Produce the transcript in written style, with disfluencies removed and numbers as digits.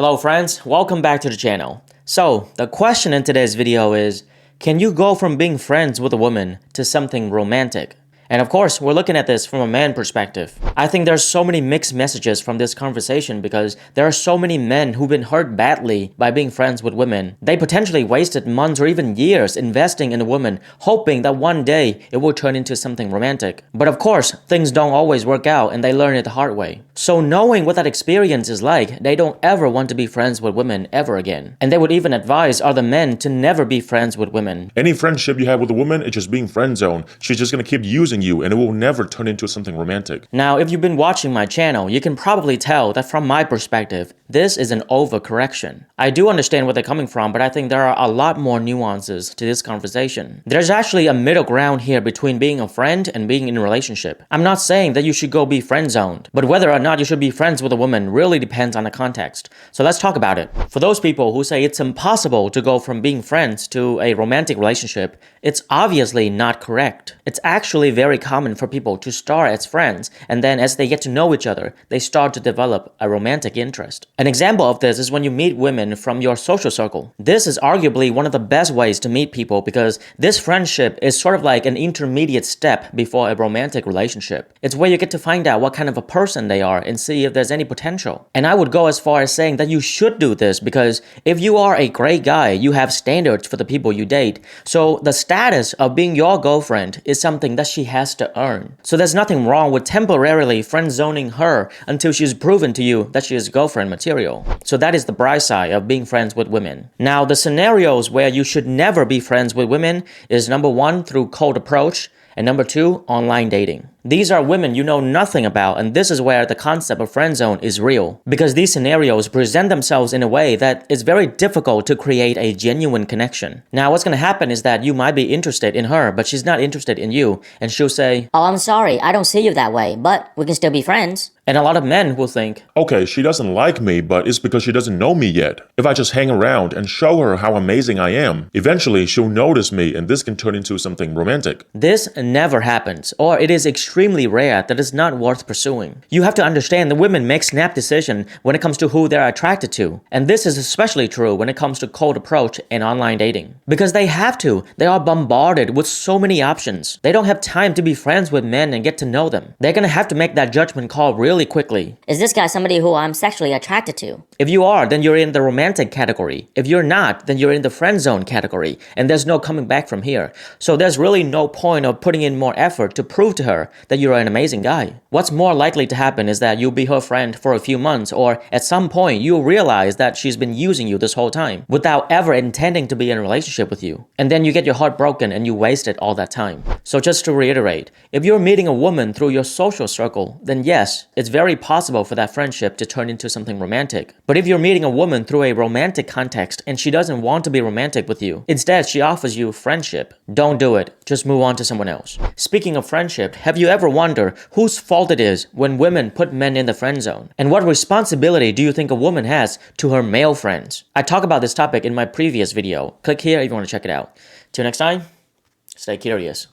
Hello friends, welcome back to the channel. So, the question in today's video is, can you go from being friends with a woman to something romantic? And of course, we're looking at this from a man perspective. I think there's so many mixed messages from this conversation because there are so many men who've been hurt badly by being friends with women. They potentially wasted months or even years investing in a woman, hoping that one day it will turn into something romantic. But of course, things don't always work out and they learn it the hard way. So knowing what that experience is like, they don't ever want to be friends with women ever again. And they would even advise other men to never be friends with women. Any friendship you have with a woman, it's just being friend zone. She's just gonna keep using you and it will never turn into something romantic. Now, if you've been watching my channel, you can probably tell that from my perspective, this is an overcorrection. I do understand where they're coming from, but I think there are a lot more nuances to this conversation. There's actually a middle ground here between being a friend and being in a relationship. I'm not saying that you should go be friend zoned, but whether or not you should be friends with a woman really depends on the context. So let's talk about it. For those people who say it's impossible to go from being friends to a romantic relationship, it's obviously not correct. It's actually very common for people to start as friends, and then as they get to know each other, they start to develop a romantic interest. An example of this is when you meet women from your social circle. This is arguably one of the best ways to meet people because this friendship is sort of like an intermediate step before a romantic relationship. It's where you get to find out what kind of a person they are and see if there's any potential. And I would go as far as saying that you should do this because if you are a great guy, you have standards for the people you date. So the status of being your girlfriend is something that she has to earn. So there's nothing wrong with temporarily friend zoning her until she's proven to you that she is girlfriend material. So that is the bright side of being friends with women. Now, the scenarios where you should never be friends with women is number 1, through cold approach, and number 2, online dating. These are women you know nothing about, and this is where the concept of friend zone is real. Because these scenarios present themselves in a way that is very difficult to create a genuine connection. Now, what's going to happen is that you might be interested in her, but she's not interested in you, and she'll say, "Oh, I'm sorry, I don't see you that way, but we can still be friends." And a lot of men will think, okay, she doesn't like me, but it's because she doesn't know me yet. If I just hang around and show her how amazing I am, eventually she'll notice me and this can turn into something romantic. This never happens, or it is extremely rare that it's not worth pursuing. You have to understand that women make snap decisions when it comes to who they're attracted to. And this is especially true when it comes to cold approach and online dating. Because they have to. They are bombarded with so many options. They don't have time to be friends with men and get to know them. They're gonna have to make that judgment call really quickly. Is this guy somebody who I'm sexually attracted to? If you are, then you're in the romantic category. If you're not, then you're in the friend zone category. And there's no coming back from here. So there's really no point of putting in more effort to prove to her that you're an amazing guy. What's more likely to happen is that you'll be her friend for a few months, or at some point you'll realize that she's been using you this whole time without ever intending to be in a relationship with you. And then you get your heart broken and you wasted all that time. So just to reiterate, if you're meeting a woman through your social circle, then yes, it's very possible for that friendship to turn into something romantic. But if you're meeting a woman through a romantic context and she doesn't want to be romantic with you, instead she offers you friendship, don't do it. Just move on to someone else. Speaking of friendship, have you ever wondered whose fault it is when women put men in the friend zone? And what responsibility do you think a woman has to her male friends? I talk about this topic in my previous video. Click here if you want to check it out. Till next time, stay curious.